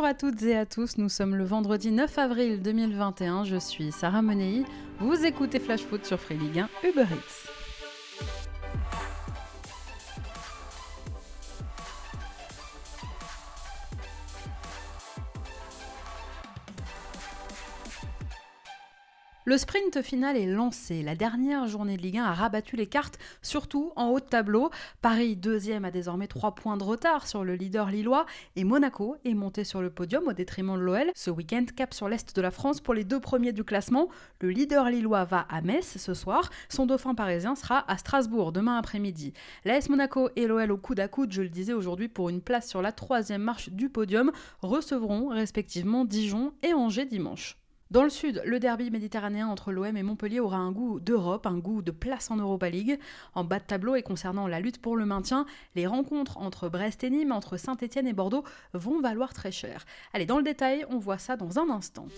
à toutes et à tous, nous sommes le vendredi 9 avril 2021, je suis Sarah Menei, vous écoutez Flash Foot sur Free Ligue 1 Uber Eats. Le sprint final est lancé. La dernière journée de Ligue 1 a rabattu les cartes, surtout en haut de tableau. Paris, deuxième, a désormais 3 points de retard sur le leader lillois et Monaco est monté sur le podium au détriment de l'OL. Ce week-end, cap sur l'est de la France pour les 2 premiers du classement. Le leader lillois va à Metz ce soir. Son dauphin parisien sera à Strasbourg demain après-midi. L'AS Monaco et l'OL au coude à coude, je le disais aujourd'hui, pour une place sur la 3e marche du podium, recevront respectivement Dijon et Angers dimanche. Dans le sud, le derby méditerranéen entre l'OM et Montpellier aura un goût d'Europe, un goût de place en Europa League. En bas de tableau et concernant la lutte pour le maintien, les rencontres entre Brest et Nîmes, entre Saint-Etienne et Bordeaux vont valoir très cher. Allez, dans le détail, on voit ça dans un instant.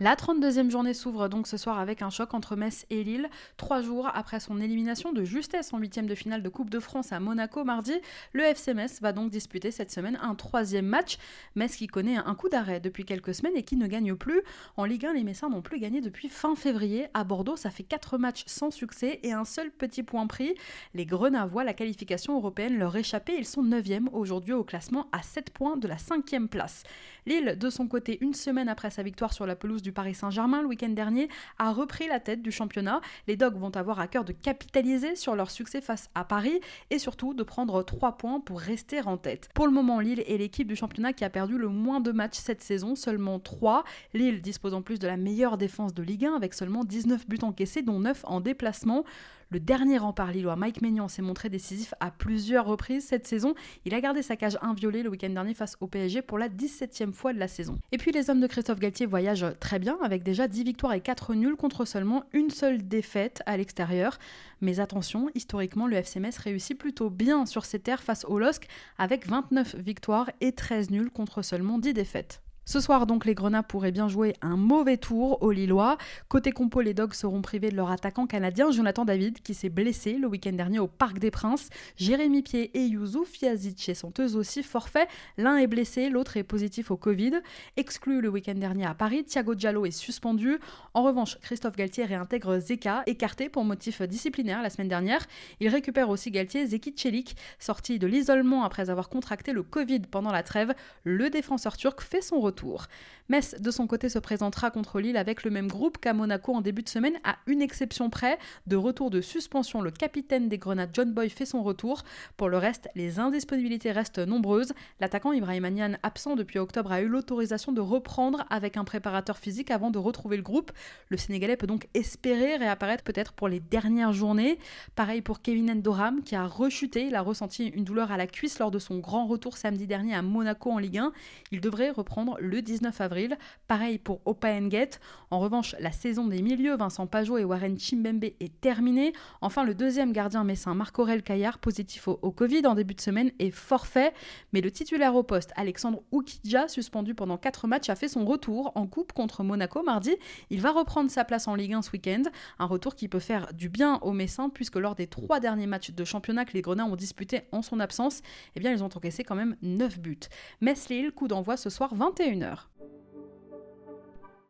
La 32e journée s'ouvre donc ce soir avec un choc entre Metz et Lille. 3 jours après son élimination de justesse en 8e de finale de Coupe de France à Monaco mardi, le FC Metz va donc disputer cette semaine un 3e match. Metz qui connaît un coup d'arrêt depuis quelques semaines et qui ne gagne plus. En Ligue 1, les Messins n'ont plus gagné depuis fin février. À Bordeaux, ça fait 4 matchs sans succès et un seul petit point pris. Les Grenats voient la qualification européenne leur échapper. Ils sont 9e aujourd'hui au classement à 7 points de la 5e place. Lille, de son côté, une semaine après sa victoire sur la pelouse du Paris Saint-Germain le week-end dernier, a repris la tête du championnat. Les Dogs vont avoir à cœur de capitaliser sur leur succès face à Paris et surtout de prendre 3 points pour rester en tête. Pour le moment, Lille est l'équipe du championnat qui a perdu le moins de matchs cette saison, seulement 3. Lille dispose en plus de la meilleure défense de Ligue 1 avec seulement 19 buts encaissés, dont 9 en déplacement. Le dernier rempart lillois, Mike Maignan, s'est montré décisif à plusieurs reprises cette saison. Il a gardé sa cage inviolée le week-end dernier face au PSG pour la 17e fois de la saison. Et puis les hommes de Christophe Galtier voyagent très bien avec déjà 10 victoires et 4 nuls contre seulement une seule défaite à l'extérieur. Mais attention, historiquement, le FC Metz réussit plutôt bien sur ses terres face au LOSC avec 29 victoires et 13 nuls contre seulement 10 défaites. Ce soir donc, les Grenats pourraient bien jouer un mauvais tour aux Lillois. Côté compo, les Dogs seront privés de leur attaquant canadien Jonathan David qui s'est blessé le week-end dernier au Parc des Princes. Jérémy Pied et Youssouf Yazici sont eux aussi forfaits. L'un est blessé, l'autre est positif au Covid. Exclu le week-end dernier à Paris, Thiago Diallo est suspendu. En revanche, Christophe Galtier réintègre Zeka, écarté pour motif disciplinaire la semaine dernière. Il récupère aussi Galtier Zeki Çelik, sorti de l'isolement après avoir contracté le Covid pendant la trêve. Le défenseur turc fait son retour. Metz, de son côté, se présentera contre Lille avec le même groupe qu'à Monaco en début de semaine, à une exception près. De retour de suspension, le capitaine des Grenats, John Boy, fait son retour. Pour le reste, les indisponibilités restent nombreuses. L'attaquant Ibrahima Niane, absent depuis octobre, a eu l'autorisation de reprendre avec un préparateur physique avant de retrouver le groupe. Le Sénégalais peut donc espérer réapparaître peut-être pour les dernières journées. Pareil pour Kevin Ndoram qui a rechuté. Il a ressenti une douleur à la cuisse lors de son grand retour samedi dernier à Monaco en Ligue 1. Il devrait reprendre le 19 avril. Pareil pour Opa Nguet. En revanche, la saison des milieux, Vincent Pajot et Warren Chimbembe, est terminée. Enfin, le deuxième gardien messin, Marc-Aurèle Caillard, positif au Covid en début de semaine, est forfait. Mais le titulaire au poste, Alexandre Oukidja, suspendu pendant 4 matchs, a fait son retour en coupe contre Monaco mardi. Il va reprendre sa place en Ligue 1 ce week-end. Un retour qui peut faire du bien aux Messins, puisque lors des 3 derniers matchs de championnat que les Grenats ont disputés en son absence, eh bien, ils ont encaissé quand même 9 buts. Metz-Lille, coup d'envoi ce soir 21h.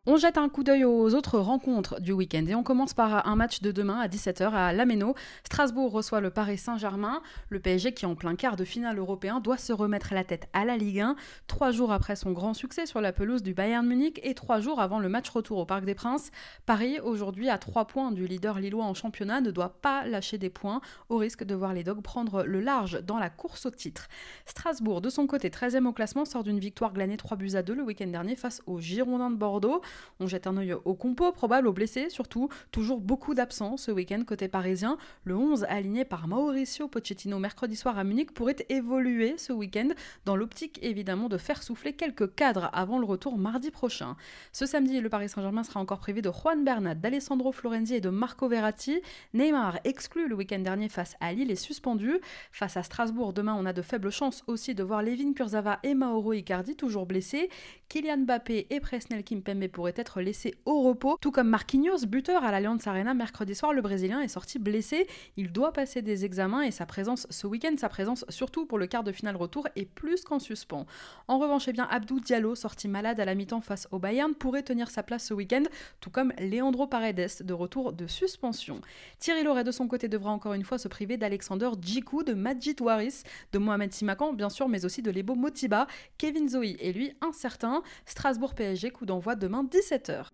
On jette un coup d'œil aux autres rencontres du week-end et on commence par un match de demain à 17h à Lameno. Strasbourg reçoit le Paris Saint-Germain. Le PSG qui, en plein quart de finale européen, doit se remettre la tête à la Ligue 1. 3 jours après son grand succès sur la pelouse du Bayern Munich et 3 jours avant le match retour au Parc des Princes. Paris, aujourd'hui à 3 points du leader lillois en championnat, ne doit pas lâcher des points au risque de voir les Dogs prendre le large dans la course au titre. Strasbourg, de son côté, 13e au classement, sort d'une victoire glanée 3-2 le week-end dernier face aux Girondins de Bordeaux. On jette un œil au compo, probable aux blessés, surtout toujours beaucoup d'absents ce week-end côté parisien. Le 11 aligné par Mauricio Pochettino mercredi soir à Munich pourrait évoluer ce week-end dans l'optique évidemment de faire souffler quelques cadres avant le retour mardi prochain. Ce samedi, le Paris Saint-Germain sera encore privé de Juan Bernat, d'Alessandro Florenzi et de Marco Verratti. Neymar, exclu le week-end dernier face à Lille, est suspendu. Face à Strasbourg, demain, on a de faibles chances aussi de voir Layvin Kurzawa et Mauro Icardi toujours blessés. Kylian Mbappé et Presnel Kimpembe pourraient être laissés au repos, tout comme Marquinhos, buteur à l'Allianz Arena mercredi soir. Le Brésilien est sorti blessé. Il doit passer des examens et sa présence ce week-end, sa présence surtout pour le quart de finale retour, est plus qu'en suspens. En revanche, Abdou Diallo, sorti malade à la mi-temps face au Bayern, pourrait tenir sa place ce week-end, tout comme Leandro Paredes, de retour de suspension. Thierry Loret, de son côté, devra encore une fois se priver d'Alexander Djikou, de Majid Waris, de Mohamed Simakan, bien sûr, mais aussi de Lebo Motiba. Kevin Zoe est lui incertain. Strasbourg-PSG, coup d'envoi demain 17h.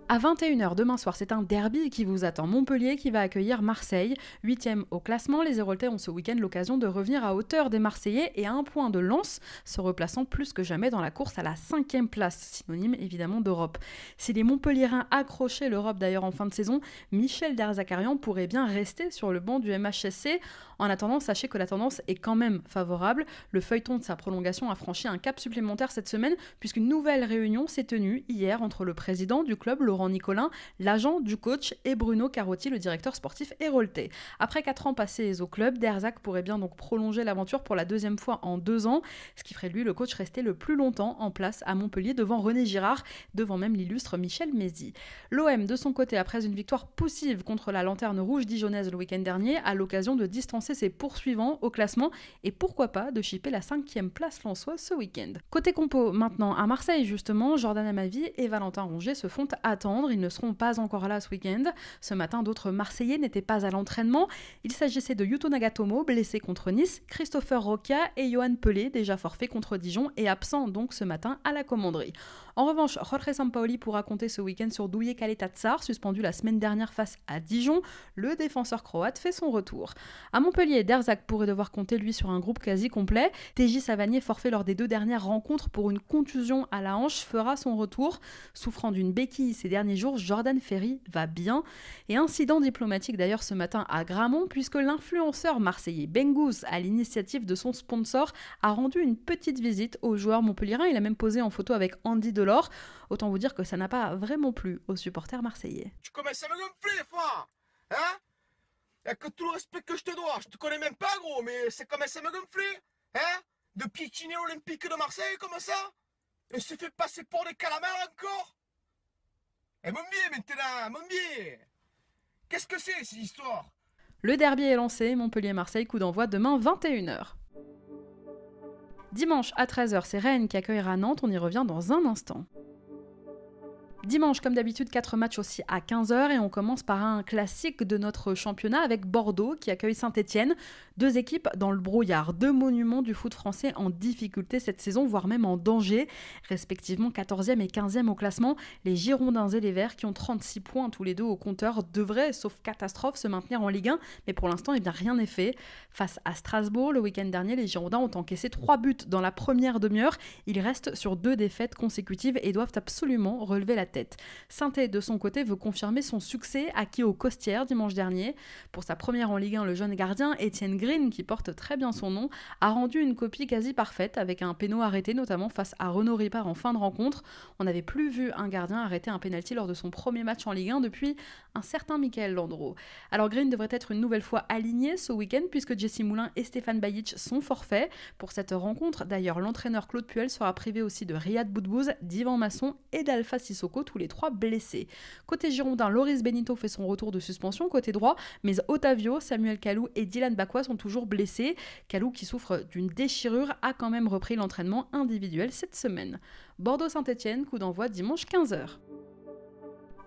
À 21h demain soir, c'est un derby qui vous attend. Montpellier qui va accueillir Marseille. 8e au classement, les Héroltais ont ce week-end l'occasion de revenir à hauteur des Marseillais et à un point de Lens, se replaçant plus que jamais dans la course à la 5e place, synonyme évidemment d'Europe. Si les Montpelliérains accrochaient l'Europe d'ailleurs en fin de saison, Michel Derzakarian pourrait bien rester sur le banc du MHSC. En attendant, sachez que la tendance est quand même favorable. Le feuilleton de sa prolongation a franchi un cap supplémentaire cette semaine puisqu'une nouvelle réunion s'est tenue hier entre le président du club, Laurent Nicolin, l'agent du coach et Bruno Carotti, le directeur sportif héroltais. Après 4 ans passés au club, Derzak pourrait bien donc prolonger l'aventure pour la 2e fois en 2 ans, ce qui ferait de lui le coach resté le plus longtemps en place à Montpellier devant René Girard, devant même l'illustre Michel Mézy. L'OM, de son côté, après une victoire poussive contre la Lanterne Rouge dijonnaise le week-end dernier, a l'occasion de distancer ses poursuivants au classement et pourquoi pas de chipper la 5e place lensoise ce week-end. Côté compo, maintenant à Marseille justement, Jordan Amavi et Valentin Rongier se font attendre. Ils ne seront pas encore là ce week-end. Ce matin, d'autres Marseillais n'étaient pas à l'entraînement. Il s'agissait de Yuto Nagatomo, blessé contre Nice, Christopher Roca et Johan Pelé, déjà forfait contre Dijon et absent donc ce matin à la commanderie. En revanche, Jorge Sampaoli pourra compter ce week-end sur Douye Kaleta-Tsar, suspendu la semaine dernière face à Dijon. Le défenseur croate fait son retour. À Montpellier, Derzak pourrait devoir compter lui sur un groupe quasi complet. TJ Savanier, forfait lors des 2 dernières rencontres pour une contusion à la hanche, fera son retour. Souffrant d'une béquille ces derniers jours, Jordan Ferry va bien. Et incident diplomatique d'ailleurs ce matin à Gramont, puisque l'influenceur marseillais Bengous, à l'initiative de son sponsor, a rendu une petite visite aux joueurs montpelliérains. Il a même posé en photo avec Andy Delors. Autant vous dire que ça n'a pas vraiment plu aux supporters marseillais. Tu commences à me gonfler des fois, hein? Avec tout le respect que je te dois, je te connais même pas gros, mais c'est commence à me gonfler, hein? De piétiner l'Olympique de Marseille comme ça? Et se fait passer pour des calamars encore? Eh mon biais maintenant, mon biais! Qu'est-ce que c'est cette histoire? Le derby est lancé, Montpellier-Marseille, coup d'envoi demain 21h. Dimanche à 13h, c'est Rennes qui accueillera Nantes, on y revient dans un instant. Dimanche, comme d'habitude, 4 matchs aussi à 15h et on commence par un classique de notre championnat avec Bordeaux qui accueille Saint-Etienne. 2 équipes dans le brouillard, 2 monuments du foot français en difficulté cette saison, voire même en danger. Respectivement 14e et 15e au classement, les Girondins et les Verts qui ont 36 points tous les deux au compteur devraient, sauf catastrophe, se maintenir en Ligue 1. Mais pour l'instant, rien n'est fait. Face à Strasbourg, le week-end dernier, les Girondins ont encaissé 3 buts dans la première demi-heure. Ils restent sur 2 défaites consécutives et doivent absolument relever la tête. Saint-Étienne, de son côté, veut confirmer son succès acquis aux Costières dimanche dernier. Pour sa première en Ligue 1, le jeune gardien Étienne Green, qui porte très bien son nom, a rendu une copie quasi parfaite avec un péno arrêté, notamment face à Renaud Ripard en fin de rencontre. On n'avait plus vu un gardien arrêter un pénalty lors de son premier match en Ligue 1 depuis un certain Michael Landreau. Alors Green devrait être une nouvelle fois aligné ce week-end puisque Jesse Moulin et Stéphane Bajic sont forfaits. Pour cette rencontre, d'ailleurs, l'entraîneur Claude Puel sera privé aussi de Riyad Boudbouz, d'Yvan Masson et d'Alpha Sissoko, tous les 3 blessés. Côté Girondin, Loris Benito fait son retour de suspension côté droit, mais Otavio, Samuel Kalou et Dylan Bakwa sont toujours blessés. Kalou, qui souffre d'une déchirure, a quand même repris l'entraînement individuel cette semaine. Bordeaux-Saint-Etienne, coup d'envoi dimanche 15h.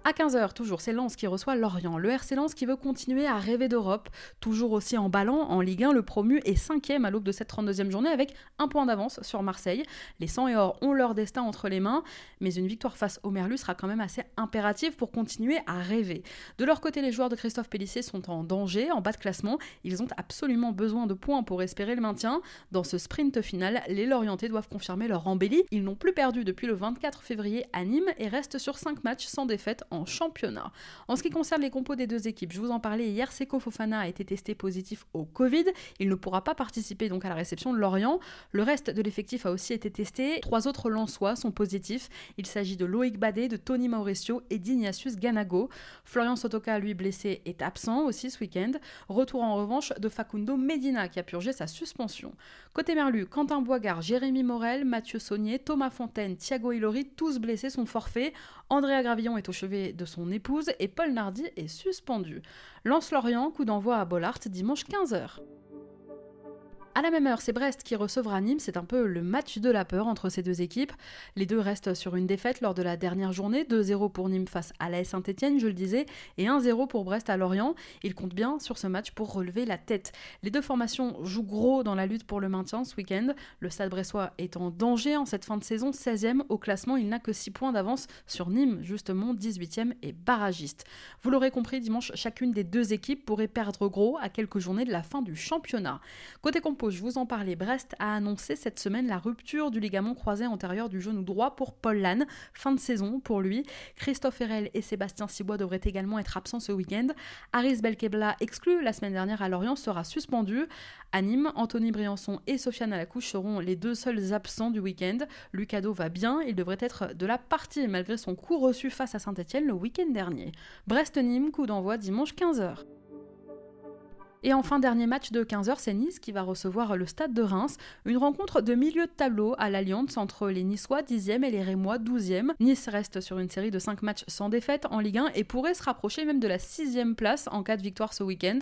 À 15h, toujours, c'est Lens qui reçoit Lorient. Le RC Lens qui veut continuer à rêver d'Europe, toujours aussi emballant en Ligue 1. Le promu est 5e à l'aube de cette 32e journée avec un point d'avance sur Marseille. Les 100 et or ont leur destin entre les mains, mais une victoire face au Merlu sera quand même assez impérative pour continuer à rêver. De leur côté, les joueurs de Christophe Pélissier sont en danger, en bas de classement. Ils ont absolument besoin de points pour espérer le maintien. Dans ce sprint final, les Lorientais doivent confirmer leur embellie. Ils n'ont plus perdu depuis le 24 février à Nîmes et restent sur 5 matchs sans défaite en championnat. En ce qui concerne les compos des deux équipes, je vous en parlais hier, Seko Fofana a été testé positif au Covid. Il ne pourra pas participer donc à la réception de Lorient. Le reste de l'effectif a aussi été testé. 3 autres Lensois sont positifs. Il s'agit de Loïc Badé, de Tony Mauricio et d'Ignatius Ganago. Florian Sotoka, lui blessé, est absent aussi ce week-end. Retour en revanche de Facundo Medina qui a purgé sa suspension. Côté Merlu, Quentin Boigard, Jérémy Morel, Mathieu Saunier, Thomas Fontaine, Thiago Ilori, tous blessés sont forfaits. Andrea Gravillon est au chevet de son épouse et Paul Nardi est suspendu. Lens-Lorient, coup d'envoi à Bollaert dimanche 15h. À la même heure, c'est Brest qui recevra Nîmes. C'est un peu le match de la peur entre ces deux équipes. Les deux restent sur une défaite lors de la dernière journée. 2-0 pour Nîmes face à l'AS Saint-Etienne, je le disais, et 1-0 pour Brest à Lorient. Ils comptent bien sur ce match pour relever la tête. Les deux formations jouent gros dans la lutte pour le maintien ce week-end. Le Stade brestois est en danger en cette fin de saison. 16e au classement, il n'a que 6 points d'avance sur Nîmes, justement 18e et barragiste. Vous l'aurez compris, dimanche, chacune des deux équipes pourrait perdre gros à quelques journées de la fin du championnat. Côté compo, je vous en parlais, Brest a annoncé cette semaine la rupture du ligament croisé antérieur du genou droit pour Paul Lannes. Fin de saison pour lui. Christophe Herrel et Sébastien Cibois devraient également être absents ce week-end. Haris Belkebla, exclu la semaine dernière à Lorient, sera suspendu. À Nîmes, Anthony Briançon et Sofiane Alacouche seront les deux seuls absents du week-end. Lucado va bien, il devrait être de la partie malgré son coup reçu face à Saint-Etienne le week-end dernier. Brest-Nîmes, coup d'envoi dimanche 15h. Et enfin, dernier match de 15h, c'est Nice qui va recevoir le Stade de Reims. Une rencontre de milieu de tableau à l'Alliance entre les Niçois 10e et les Rémois 12e. Nice reste sur une série de 5 matchs sans défaite en Ligue 1 et pourrait se rapprocher même de la 6e place en cas de victoire ce week-end.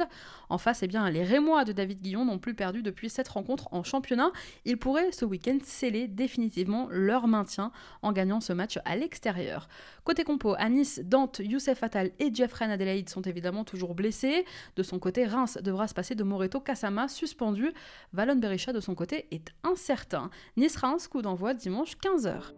En face, les Rémois de David Guillon n'ont plus perdu depuis 7 rencontres en championnat. Ils pourraient ce week-end sceller définitivement leur maintien en gagnant ce match à l'extérieur. Côté compo, à Nice, Dante, Youssef Attal et Jeffrey Adelaide sont évidemment toujours blessés. De son côté, Reims devra se passer de Moreto Kassama suspendu. Valon Berisha de son côté est incertain. Nice-Reims, coup d'envoi dimanche 15h.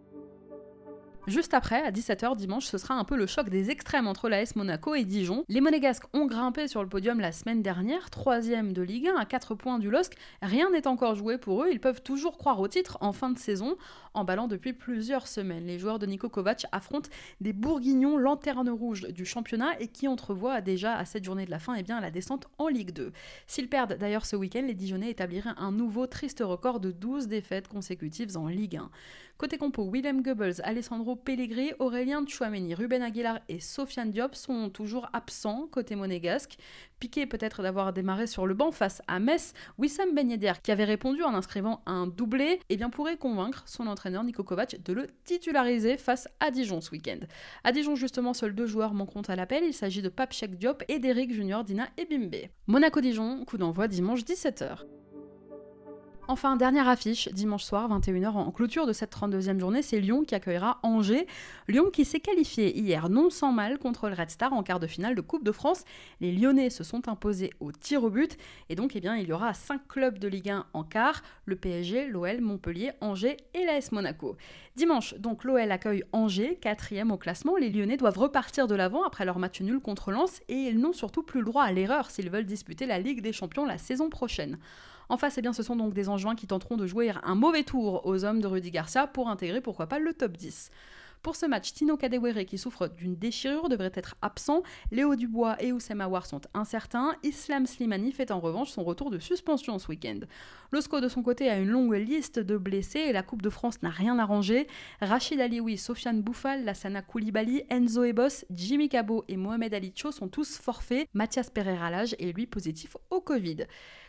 Juste après, à 17h dimanche, ce sera un peu le choc des extrêmes entre l'AS Monaco et Dijon. Les Monégasques ont grimpé sur le podium la semaine dernière, 3e de Ligue 1 à 4 points du LOSC. Rien n'est encore joué pour eux, ils peuvent toujours croire au titre en fin de saison, emballant depuis plusieurs semaines. Les joueurs de Niko Kovac affrontent des bourguignons lanternes rouges du championnat et qui entrevoient déjà à cette journée de la fin la descente en Ligue 2. S'ils perdent d'ailleurs ce week-end, les Dijonnais établiraient un nouveau triste record de 12 défaites consécutives en Ligue 1. Côté compo, Willem Goebbels, Alessandro Pellegrini, Aurélien Tchouameni, Ruben Aguilar et Sofiane Diop sont toujours absents côté monégasque. Piqué peut-être d'avoir démarré sur le banc face à Metz, Wissam Ben Yedder, qui avait répondu en inscrivant un doublé, pourrait convaincre son entraîneur Niko Kovac de le titulariser face à Dijon ce week-end. À Dijon justement, seuls 2 joueurs manqueront à l'appel, il s'agit de Pape Cheikh Diop et d'Eric Junior Dina Ebimbe. Monaco-Dijon, coup d'envoi dimanche 17h. Enfin, dernière affiche, dimanche soir, 21h, en clôture de cette 32e journée, c'est Lyon qui accueillera Angers. Lyon qui s'est qualifié hier non sans mal contre le Red Star en quart de finale de Coupe de France. Les Lyonnais se sont imposés au tir au but et donc il y aura 5 clubs de Ligue 1 en quart, le PSG, l'OL, Montpellier, Angers et l'AS Monaco. Dimanche, donc l'OL accueille Angers, 4e au classement. Les Lyonnais doivent repartir de l'avant après leur match nul contre Lens et ils n'ont surtout plus le droit à l'erreur s'ils veulent disputer la Ligue des Champions la saison prochaine. En face, ce sont donc des Angevins qui tenteront de jouer un mauvais tour aux hommes de Rudy Garcia pour intégrer pourquoi pas le top 10. Pour ce match, Tino Kadewere, qui souffre d'une déchirure, devrait être absent. Léo Dubois et Oussem Aouar sont incertains. Islam Slimani fait en revanche son retour de suspension ce week-end. Le SCO de son côté a une longue liste de blessés et la Coupe de France n'a rien arrangé. Rachid Alioui, Sofiane Bouffal, Lassana Koulibaly, Enzo Ebos, Jimmy Cabot et Mohamed Ali Cho sont tous forfaits. Mathias Pereira-Lage est lui positif au Covid.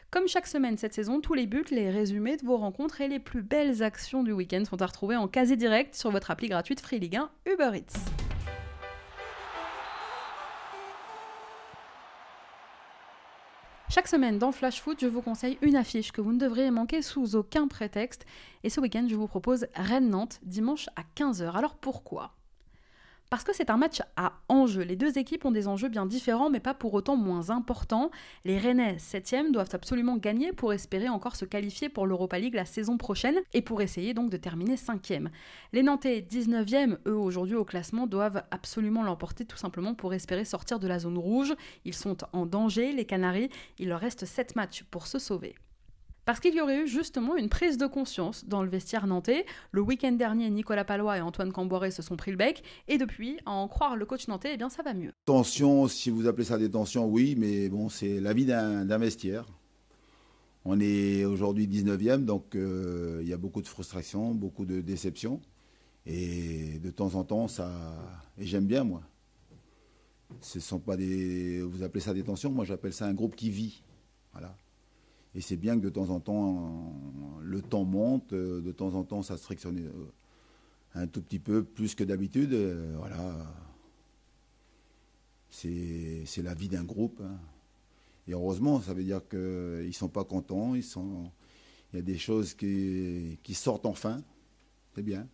Comme chaque semaine cette saison, tous les buts, les résumés de vos rencontres et les plus belles actions du week-end sont à retrouver en quasi direct sur votre appli gratuite Free Ligue 1 Uber Eats. Chaque semaine dans Flash Foot, je vous conseille une affiche que vous ne devriez manquer sous aucun prétexte. Et ce week-end, je vous propose Rennes-Nantes, dimanche à 15h. Alors pourquoi ? Parce que c'est un match à enjeux. Les deux équipes ont des enjeux bien différents, mais pas pour autant moins importants. Les Rennais, 7e, doivent absolument gagner pour espérer encore se qualifier pour l'Europa League la saison prochaine et pour essayer donc de terminer 5e. Les Nantais, 19e, eux aujourd'hui au classement, doivent absolument l'emporter tout simplement pour espérer sortir de la zone rouge. Ils sont en danger, les Canaries. Il leur reste 7 matchs pour se sauver. Parce qu'il y aurait eu justement une prise de conscience dans le vestiaire nantais. Le week-end dernier, Nicolas Palois et Antoine Camboiré se sont pris le bec. Et depuis, à en croire le coach nantais, eh bien ça va mieux. Tension, si vous appelez ça des tensions, oui, mais bon, c'est la vie d'un vestiaire. On est aujourd'hui 19e, donc il y a beaucoup de frustration, beaucoup de déception. Et de temps en temps, ça... Et j'aime bien, moi. Ce ne sont pas des... Vous appelez ça des tensions, moi j'appelle ça un groupe qui vit. Voilà. Et c'est bien que de temps en temps, le temps monte, de temps en temps, ça se frictionne un tout petit peu plus que d'habitude. Voilà. C'est la vie d'un groupe. Hein. Et heureusement, ça veut dire qu'ils ne sont pas contents. Il y a des choses qui sortent enfin. C'est bien.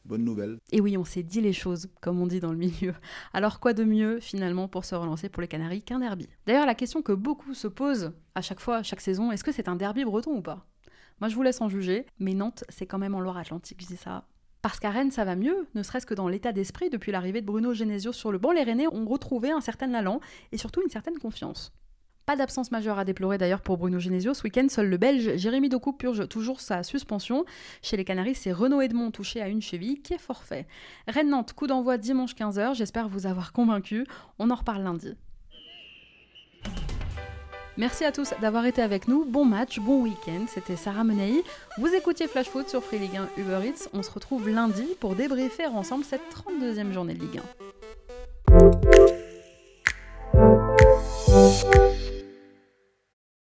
Bonne nouvelle. Et oui, on s'est dit les choses, comme on dit dans le milieu. Alors quoi de mieux, finalement, pour se relancer pour les Canaries qu'un derby? D'ailleurs, la question que beaucoup se posent à chaque fois, à chaque saison, est-ce que c'est un derby breton ou pas? Moi, je vous laisse en juger, mais Nantes, c'est quand même en Loire-Atlantique, je dis ça. Parce qu'à Rennes, ça va mieux, ne serait-ce que dans l'état d'esprit. Depuis l'arrivée de Bruno Genesio sur le banc, les Rennais ont retrouvé un certain allant et surtout une certaine confiance. Pas d'absence majeure à déplorer d'ailleurs pour Bruno Genesio. Ce week-end, seul le Belge Jérémy Doku purge toujours sa suspension. Chez les Canaries, c'est Renaud Edmond touché à une cheville qui est forfait. Rennes-Nantes, coup d'envoi dimanche 15h. J'espère vous avoir convaincu. On en reparle lundi. Merci à tous d'avoir été avec nous. Bon match, bon week-end. C'était Sarah Menei. Vous écoutiez Flash Foot sur Free Ligue 1 Uber Eats. On se retrouve lundi pour débriefer ensemble cette 32e journée de Ligue 1.